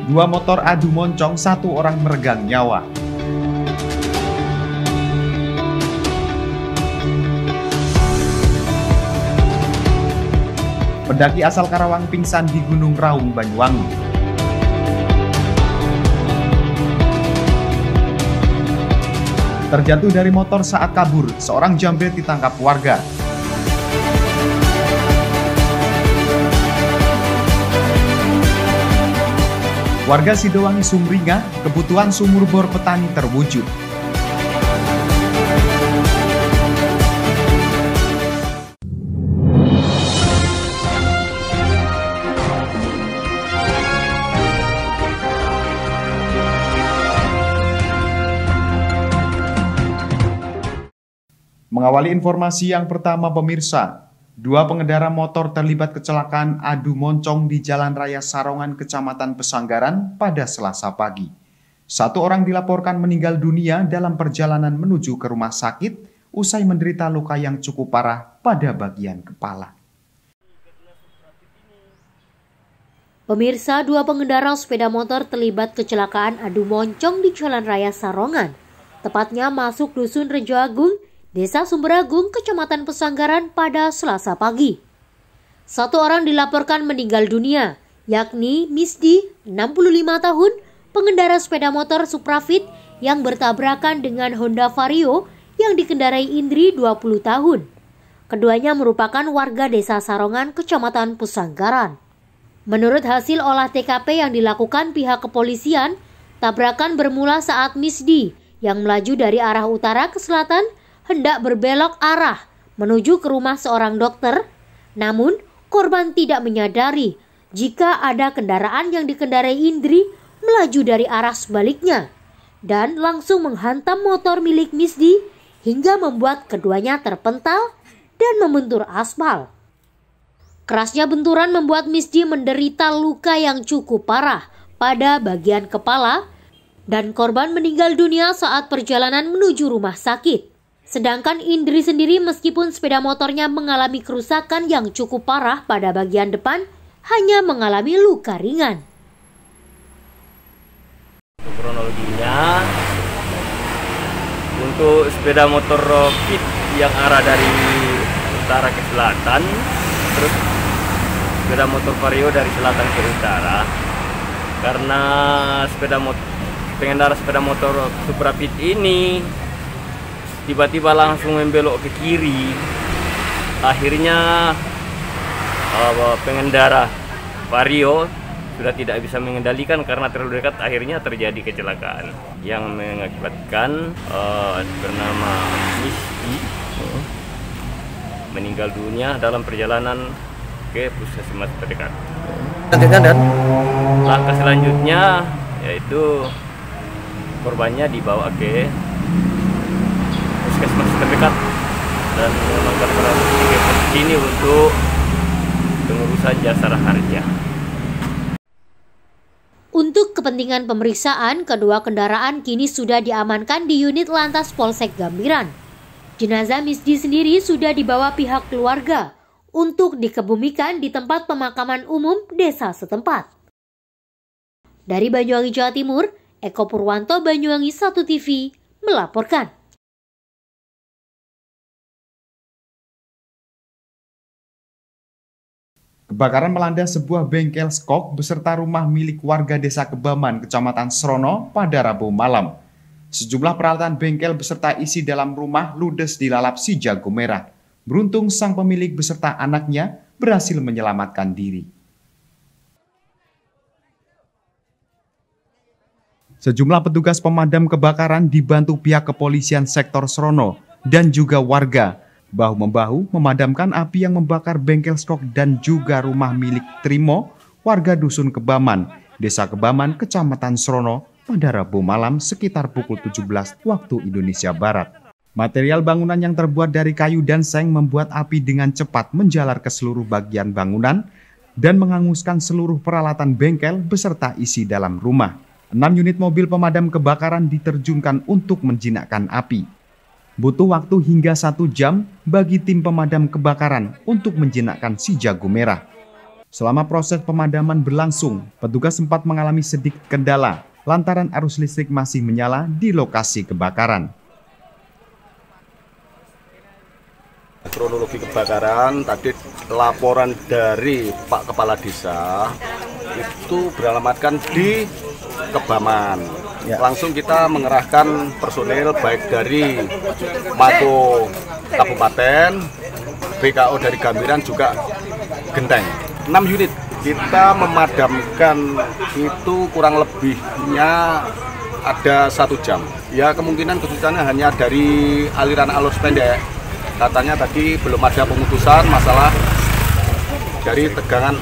Dua motor adu moncong, satu orang meregang nyawa. Pendaki asal Karawang pingsan di Gunung Raung, Banyuwangi. Terjatuh dari motor saat kabur, seorang jambret ditangkap warga. Warga Sidowangi Sumringah, kebutuhan sumur bor petani terwujud. Mengawali informasi yang pertama, pemirsa, dua pengendara motor terlibat kecelakaan adu moncong di Jalan Raya Sarongan, Kecamatan Pesanggaran pada Selasa pagi. Satu orang dilaporkan meninggal dunia dalam perjalanan menuju ke rumah sakit usai menderita luka yang cukup parah pada bagian kepala. Pemirsa, dua pengendara sepeda motor terlibat kecelakaan adu moncong di Jalan Raya Sarongan, tepatnya masuk Dusun Rejo Agung, Desa Sumberagung, Kecamatan Pesanggaran pada Selasa pagi. Satu orang dilaporkan meninggal dunia, yakni Misdi, 65 tahun, pengendara sepeda motor Suprafit yang bertabrakan dengan Honda Vario yang dikendarai Indri, 20 tahun. Keduanya merupakan warga Desa Sarongan, Kecamatan Pesanggaran. Menurut hasil olah TKP yang dilakukan pihak kepolisian, tabrakan bermula saat Misdi yang melaju dari arah utara ke selatan hendak berbelok arah menuju ke rumah seorang dokter, namun korban tidak menyadari jika ada kendaraan yang dikendarai Indri melaju dari arah sebaliknya dan langsung menghantam motor milik Misdi hingga membuat keduanya terpental dan membentur aspal. Kerasnya benturan membuat Misdi menderita luka yang cukup parah pada bagian kepala dan korban meninggal dunia saat perjalanan menuju rumah sakit. Sedangkan Indri sendiri meskipun sepeda motornya mengalami kerusakan yang cukup parah pada bagian depan, hanya mengalami luka ringan. Kronologinya, untuk sepeda motor Fit yang arah dari utara ke selatan, terus sepeda motor Vario dari selatan ke utara, karena pengendara sepeda motor Supra Fit ini tiba-tiba langsung membelok ke kiri. Akhirnya pengendara Vario sudah tidak bisa mengendalikan karena terlalu dekat, akhirnya terjadi kecelakaan yang mengakibatkan bernama Misdi meninggal dunia dalam perjalanan ke puskesmas terdekat. Dan langkah selanjutnya yaitu korbannya dibawa ke puskesmas terdekat dan melakukan perawatan di sini untuk pengurusan jasara harja. Untuk kepentingan pemeriksaan, kedua kendaraan kini sudah diamankan di unit Lantas Polsek Gambiran. Jenazah Misdi sendiri sudah dibawa pihak keluarga untuk dikebumikan di tempat pemakaman umum desa setempat. Dari Banyuwangi, Jawa Timur, Eko Purwanto, Banyuwangi 1 TV melaporkan. Kebakaran melanda sebuah bengkel skok beserta rumah milik warga Desa Kebaman, Kecamatan Srono pada Rabu malam. Sejumlah peralatan bengkel beserta isi dalam rumah ludes dilalap si jago merah. Beruntung sang pemilik beserta anaknya berhasil menyelamatkan diri. Sejumlah petugas pemadam kebakaran dibantu pihak kepolisian sektor Srono dan juga warga bahu-membahu memadamkan api yang membakar bengkel skok dan juga rumah milik Trimo, warga Dusun Kebaman, Desa Kebaman, Kecamatan Srono pada Rabu malam sekitar pukul 17 waktu Indonesia Barat. Material bangunan yang terbuat dari kayu dan seng membuat api dengan cepat menjalar ke seluruh bagian bangunan dan menghanguskan seluruh peralatan bengkel beserta isi dalam rumah. 6 unit mobil pemadam kebakaran diterjunkan untuk menjinakkan api. Butuh waktu hingga 1 jam bagi tim pemadam kebakaran untuk menjinakkan si jago merah. Selama proses pemadaman berlangsung, petugas sempat mengalami sedikit kendala lantaran arus listrik masih menyala di lokasi kebakaran. Kronologi kebakaran tadi laporan dari Pak Kepala Desa itu beralamatkan di Kebaman. Langsung kita mengerahkan personil baik dari Mako Kabupaten, BKO dari Gambiran juga Genteng. 6 unit kita memadamkan itu kurang lebihnya ada 1 jam. Ya kemungkinan kesulitannya hanya dari aliran arus pendek. Katanya tadi belum ada pemutusan masalah dari tegangan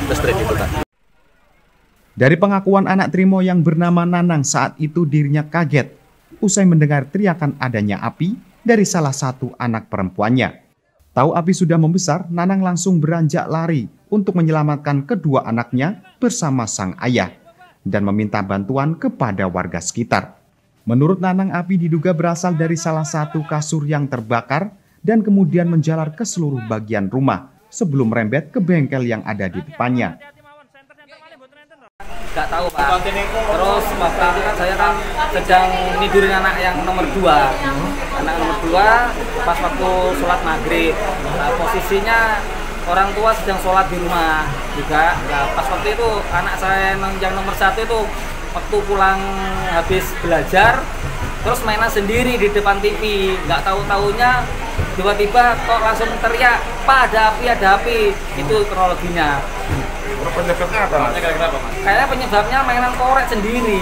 listrik itu tadi. Dari pengakuan anak Trimo yang bernama Nanang, saat itu dirinya kaget usai mendengar teriakan adanya api dari salah satu anak perempuannya. Tahu api sudah membesar, Nanang langsung beranjak lari untuk menyelamatkan kedua anaknya bersama sang ayah dan meminta bantuan kepada warga sekitar. Menurut Nanang, api diduga berasal dari salah satu kasur yang terbakar dan kemudian menjalar ke seluruh bagian rumah sebelum merembet ke bengkel yang ada di depannya. Nggak tahu Pak. Terus waktu itu kan saya kan sedang nidurin anak yang nomor 2. Anak nomor 2 pas waktu sholat maghrib. Nah, posisinya orang tua sedang sholat di rumah juga. Nah, pas waktu itu anak saya yang nomor 1 itu waktu pulang habis belajar terus mainan sendiri di depan TV. Nggak tahu-taunya tiba-tiba kok langsung teriak, "Pak, ada api, ada api." Itu kronologinya. Penyebabnya apa? Kayaknya penyebabnya mainan korek sendiri.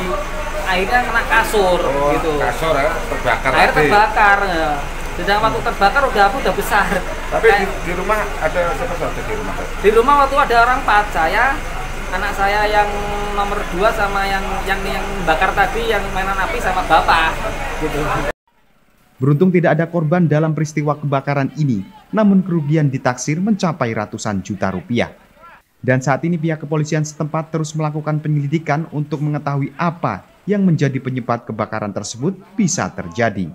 Akhirnya kena kasur gitu. Kasur ya, terbakar. Air terbakar. Ya. Sedang waktu terbakar api udah besar. Tapi di rumah ada siapa saja di rumah? Di rumah waktu ada orang 4, saya, anak saya yang nomor 2 sama yang bakar tadi, yang mainan api sama bapak gitu. Beruntung tidak ada korban dalam peristiwa kebakaran ini, namun kerugian ditaksir mencapai ratusan juta rupiah. Dan saat ini pihak kepolisian setempat terus melakukan penyelidikan untuk mengetahui apa yang menjadi penyebab kebakaran tersebut bisa terjadi.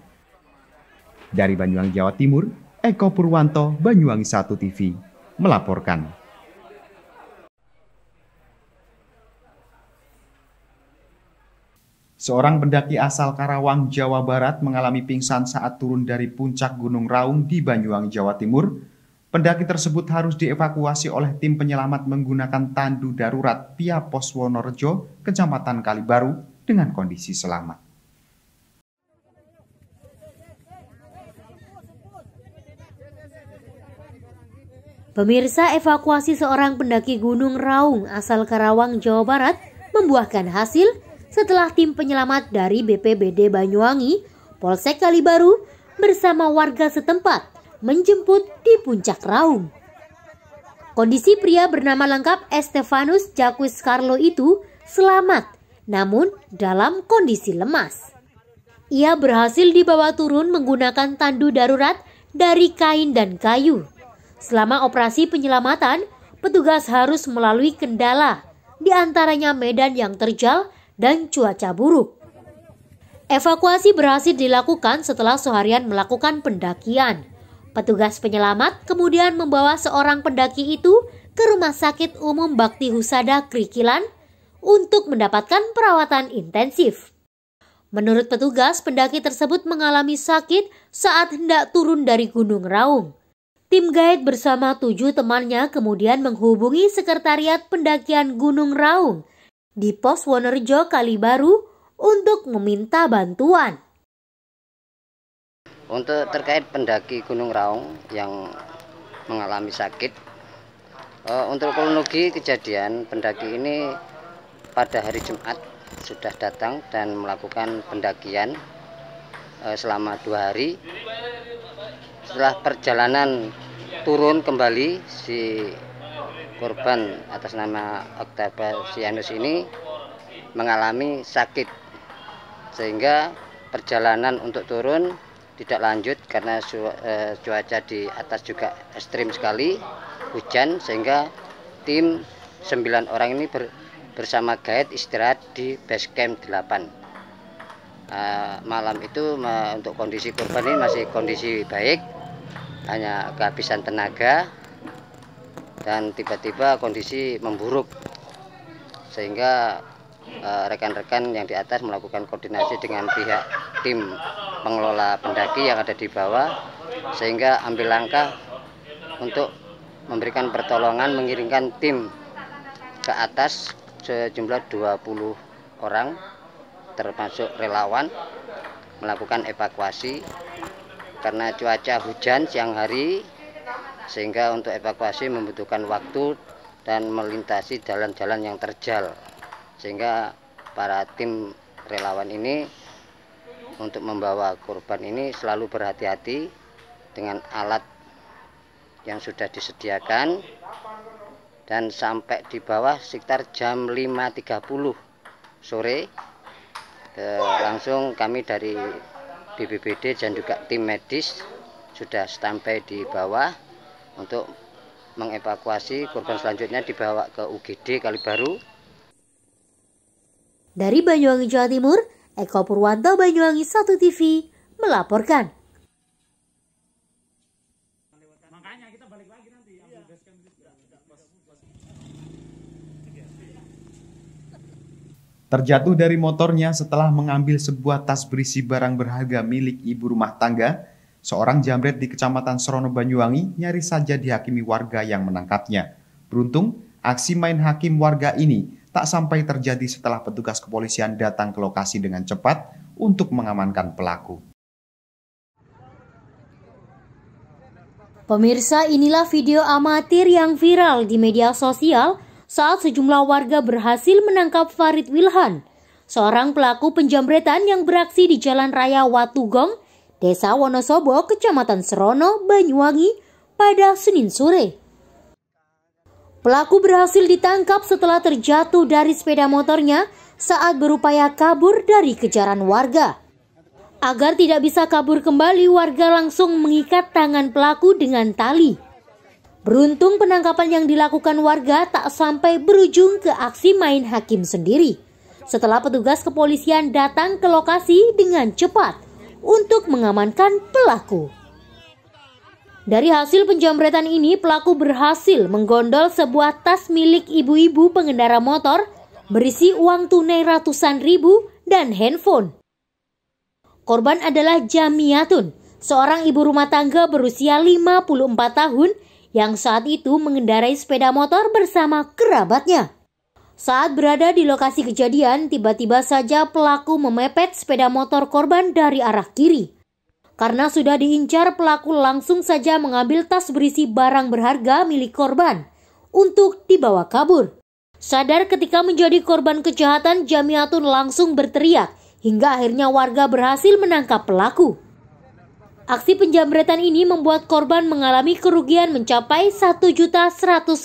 Dari Banyuwangi, Jawa Timur, Eko Purwanto, Banyuwangi 1 TV, melaporkan. Seorang pendaki asal Karawang, Jawa Barat mengalami pingsan saat turun dari puncak Gunung Raung di Banyuwangi, Jawa Timur. Pendaki tersebut harus dievakuasi oleh tim penyelamat menggunakan tandu darurat via Pos Wonorejo, Kecamatan Kalibaru, dengan kondisi selamat. Pemirsa, evakuasi seorang pendaki Gunung Raung asal Karawang, Jawa Barat membuahkan hasil setelah tim penyelamat dari BPBD Banyuwangi, Polsek Kalibaru bersama warga setempat menjemput di puncak Raung. Kondisi pria bernama lengkap Estefanus Jacques Carlo itu selamat, namun dalam kondisi lemas. Ia berhasil dibawa turun menggunakan tandu darurat dari kain dan kayu. Selama operasi penyelamatan, petugas harus melalui kendala, di antaranya medan yang terjal dan cuaca buruk. Evakuasi berhasil dilakukan setelah seharian melakukan pendakian. Petugas penyelamat kemudian membawa seorang pendaki itu ke Rumah Sakit Umum Bakti Husada Krikilan untuk mendapatkan perawatan intensif. Menurut petugas, pendaki tersebut mengalami sakit saat hendak turun dari Gunung Raung. Tim guide bersama 7 temannya kemudian menghubungi Sekretariat Pendakian Gunung Raung di Pos Wonorejo Kalibaru untuk meminta bantuan. Untuk terkait pendaki Gunung Raung yang mengalami sakit, untuk kronologi kejadian, pendaki ini pada hari Jumat sudah datang dan melakukan pendakian selama 2 hari. Setelah perjalanan turun kembali, si korban atas nama Octavianus ini mengalami sakit, sehingga perjalanan untuk turun tidak lanjut karena cuaca di atas juga ekstrim sekali, hujan, sehingga tim 9 orang ini bersama guide istirahat di base camp 8. Malam itu untuk kondisi korban ini masih kondisi baik, hanya kehabisan tenaga. dan tiba-tiba kondisi memburuk sehingga rekan-rekan yang di atas melakukan koordinasi dengan pihak tim pengelola pendaki yang ada di bawah sehingga ambil langkah untuk memberikan pertolongan, mengirimkan tim ke atas sejumlah 20 orang termasuk relawan melakukan evakuasi karena cuaca hujan siang hari sehingga untuk evakuasi membutuhkan waktu dan melintasi jalan-jalan yang terjal sehingga para tim relawan ini untuk membawa korban ini selalu berhati-hati dengan alat yang sudah disediakan dan sampai di bawah sekitar jam 5.30 sore langsung kami dari BPBD dan juga tim medis sudah standby di bawah untuk mengevakuasi korban selanjutnya dibawa ke UGD Kalibaru. Dari Banyuwangi, Jawa Timur, Eko Purwanto, Banyuwangi 1 TV melaporkan. Terjatuh dari motornya setelah mengambil sebuah tas berisi barang berharga milik ibu rumah tangga, seorang jambret di Kecamatan Srono, Banyuwangi nyaris saja dihakimi warga yang menangkapnya. Beruntung, aksi main hakim warga ini tak sampai terjadi setelah petugas kepolisian datang ke lokasi dengan cepat untuk mengamankan pelaku. Pemirsa, inilah video amatir yang viral di media sosial saat sejumlah warga berhasil menangkap Farid Wilhan, seorang pelaku penjambretan yang beraksi di Jalan Raya Watugong, Desa Wonosobo, Kecamatan Srono, Banyuwangi pada Senin sore. Pelaku berhasil ditangkap setelah terjatuh dari sepeda motornya saat berupaya kabur dari kejaran warga. Agar tidak bisa kabur kembali, warga langsung mengikat tangan pelaku dengan tali. Beruntung penangkapan yang dilakukan warga tak sampai berujung ke aksi main hakim sendiri. Setelah petugas kepolisian datang ke lokasi dengan cepat untuk mengamankan pelaku. Dari hasil penjambretan ini, pelaku berhasil menggondol sebuah tas milik ibu-ibu pengendara motor berisi uang tunai ratusan ribu dan handphone. Korban adalah Jamiatun, seorang ibu rumah tangga berusia 54 tahun yang saat itu mengendarai sepeda motor bersama kerabatnya. Saat berada di lokasi kejadian, tiba-tiba saja pelaku memepet sepeda motor korban dari arah kiri. Karena sudah diincar, pelaku langsung saja mengambil tas berisi barang berharga milik korban untuk dibawa kabur. Sadar ketika menjadi korban kejahatan, Jamiatun langsung berteriak hingga akhirnya warga berhasil menangkap pelaku. Aksi penjambretan ini membuat korban mengalami kerugian mencapai Rp1.150.000.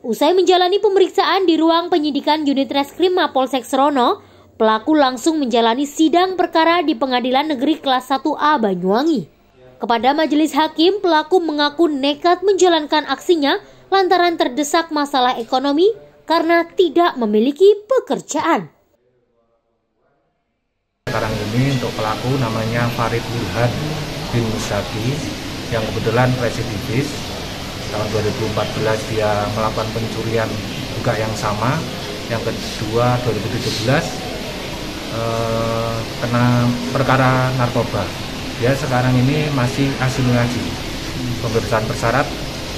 Usai menjalani pemeriksaan di ruang penyidikan unit reskrim Mapolsek Srono, pelaku langsung menjalani sidang perkara di Pengadilan Negeri Kelas 1A Banyuwangi. Kepada majelis hakim, pelaku mengaku nekat menjalankan aksinya lantaran terdesak masalah ekonomi karena tidak memiliki pekerjaan. Sekarang ini untuk pelaku namanya Farid Wilhan bin Musaki yang kebetulan residivis. Tahun 2014 dia melakukan pencurian juga yang sama. Yang kedua 2017 kena perkara narkoba. Dia sekarang ini masih asimilasi. Pemeriksaan bersyarat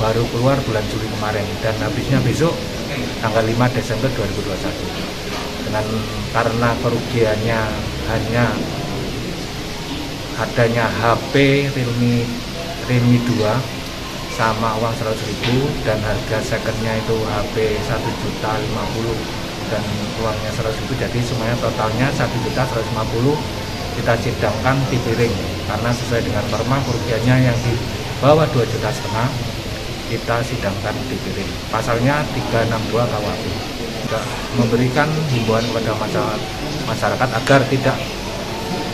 baru keluar bulan Juli kemarin dan habisnya besok tanggal 5 Desember 2021. Karena kerugiannya hanya adanya HP Realme 2 sama uang 100.000 dan harga secondnya itu HP 1.050.000 dan uangnya 100.000, jadi semuanya totalnya 1.150.000 kita sidangkan di piring karena sesuai dengan norma kerugiannya yang di bawah 2,5 juta kita sidangkan di piring. Pasalnya 362 KUHP. Memberikan himbauan kepada masyarakat agar tidak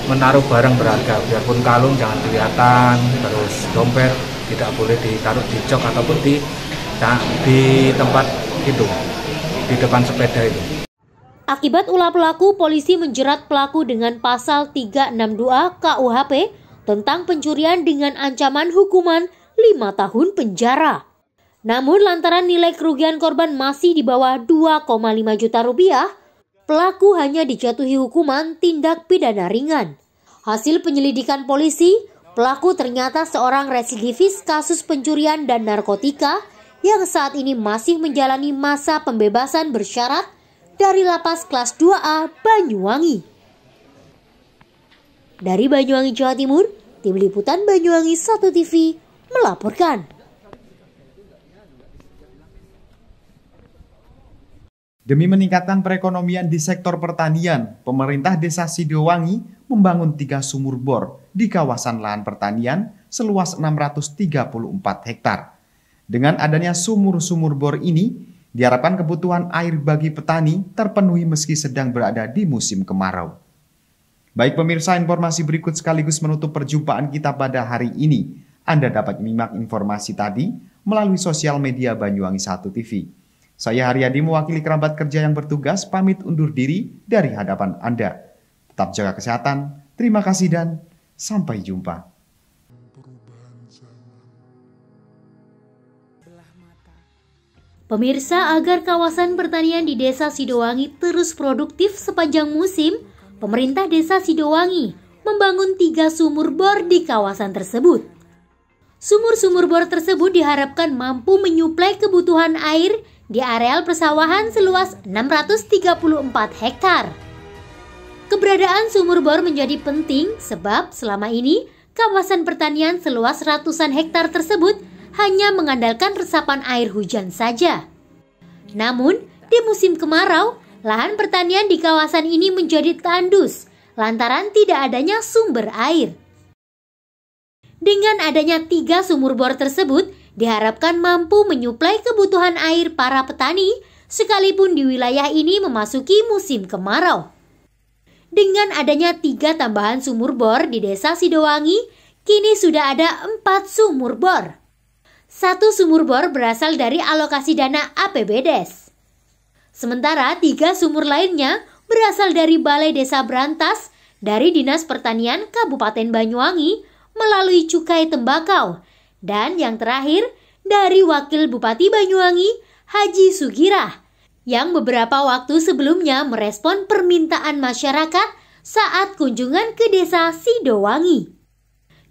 menaruh barang berharga, biarpun kalung jangan kelihatan, terus dompet tidak boleh ditaruh di jok ataupun di tempat itu, di depan sepeda itu. Akibat ulah pelaku, polisi menjerat pelaku dengan pasal 362 KUHP tentang pencurian dengan ancaman hukuman 5 tahun penjara. Namun lantaran nilai kerugian korban masih di bawah 2,5 juta rupiah, pelaku hanya dijatuhi hukuman tindak pidana ringan. Hasil penyelidikan polisi, pelaku ternyata seorang residivis kasus pencurian dan narkotika yang saat ini masih menjalani masa pembebasan bersyarat dari Lapas Kelas 2A Banyuwangi. Dari Banyuwangi, Jawa Timur, Tim Liputan Banyuwangi 1 TV melaporkan. Demi meningkatkan perekonomian di sektor pertanian, pemerintah Desa Sidowangi membangun 3 sumur bor di kawasan lahan pertanian seluas 634 hektar. Dengan adanya sumur-sumur bor ini, diharapkan kebutuhan air bagi petani terpenuhi meski sedang berada di musim kemarau. Baik pemirsa, informasi berikut sekaligus menutup perjumpaan kita pada hari ini. Anda dapat menyimak informasi tadi melalui sosial media Banyuwangi 1 TV. Saya Haryadi mewakili kerabat kerja yang bertugas pamit undur diri dari hadapan Anda. Tetap jaga kesehatan, terima kasih dan sampai jumpa. Pemirsa, agar kawasan pertanian di Desa Sidowangi terus produktif sepanjang musim, pemerintah Desa Sidowangi membangun 3 sumur bor di kawasan tersebut. Sumur-sumur bor tersebut diharapkan mampu menyuplai kebutuhan air di areal persawahan seluas 634 hektar. Keberadaan sumur bor menjadi penting sebab selama ini kawasan pertanian seluas ratusan hektar tersebut hanya mengandalkan resapan air hujan saja. Namun, di musim kemarau, lahan pertanian di kawasan ini menjadi tandus lantaran tidak adanya sumber air. Dengan adanya 3 sumur bor tersebut, diharapkan mampu menyuplai kebutuhan air para petani sekalipun di wilayah ini memasuki musim kemarau. Dengan adanya 3 tambahan sumur bor di Desa Sidowangi, kini sudah ada 4 sumur bor. 1 sumur bor berasal dari alokasi dana APBDes. Sementara 3 sumur lainnya berasal dari Balai Desa Brantas, dari Dinas Pertanian Kabupaten Banyuwangi melalui Cukai Tembakau, dan yang terakhir dari Wakil Bupati Banyuwangi, Haji Sugirah, yang beberapa waktu sebelumnya merespon permintaan masyarakat saat kunjungan ke Desa Sidowangi.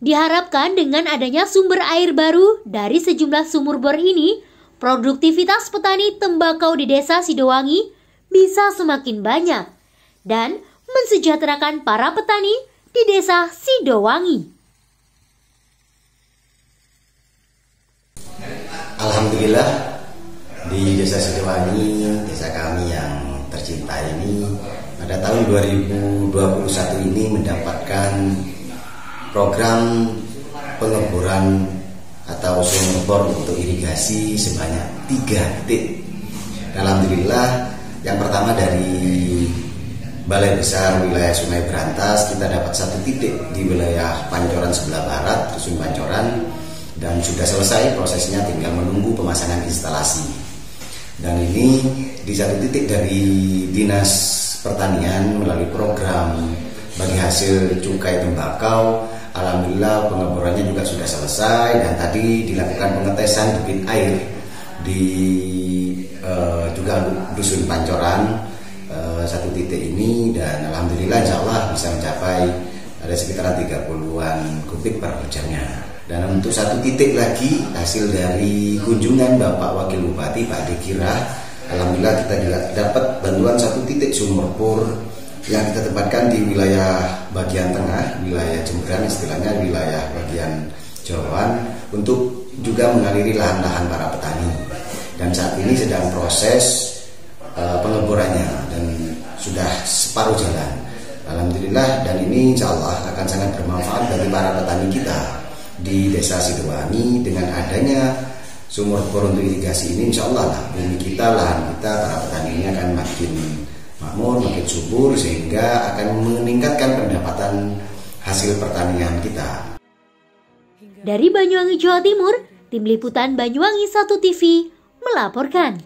Diharapkan dengan adanya sumber air baru dari sejumlah sumur bor ini, produktivitas petani tembakau di Desa Sidowangi bisa semakin banyak dan mensejahterakan para petani di Desa Sidowangi. Alhamdulillah, di Desa Sidowangi, desa kami yang tercinta ini, pada tahun 2021 ini mendapatkan program pengeboran atau sumur bor untuk irigasi sebanyak 3 titik. Alhamdulillah, yang pertama dari Balai Besar Wilayah Sungai Brantas, kita dapat 1 titik di wilayah Pancoran sebelah barat, Dusun Pancoran, dan sudah selesai prosesnya, tinggal menunggu pemasangan instalasi. Dan ini di 1 titik dari Dinas Pertanian melalui program bagi hasil cukai tembakau. Alhamdulillah pengeborannya juga sudah selesai dan tadi dilakukan pengetesan debit air di juga Dusun Pancoran 1 titik ini, dan alhamdulillah insya Allah bisa mencapai ada sekitaran 30-an kubik per jamnya. Dan untuk 1 titik lagi hasil dari kunjungan Bapak Wakil Bupati Pak Dekira, alhamdulillah kita juga dapat bantuan 1 titik sumur bor yang kita tempatkan di wilayah bagian tengah, wilayah Jemberan istilahnya, wilayah bagian Jawa, untuk juga mengaliri lahan-lahan para petani. Dan saat ini sedang proses pengeborannya dan sudah separuh jalan. Alhamdulillah, dan ini insya Allah akan sangat bermanfaat bagi para petani kita di Desa Sidowangi. Dengan adanya sumur bor untuk irigasi ini, insya Allah lah bumi kita, lahan kita, para petani ini akan makin makmur, makin subur, sehingga akan meningkatkan pendapatan hasil pertanian kita. Dari Banyuwangi, Jawa Timur, Tim Liputan Banyuwangi 1 TV melaporkan.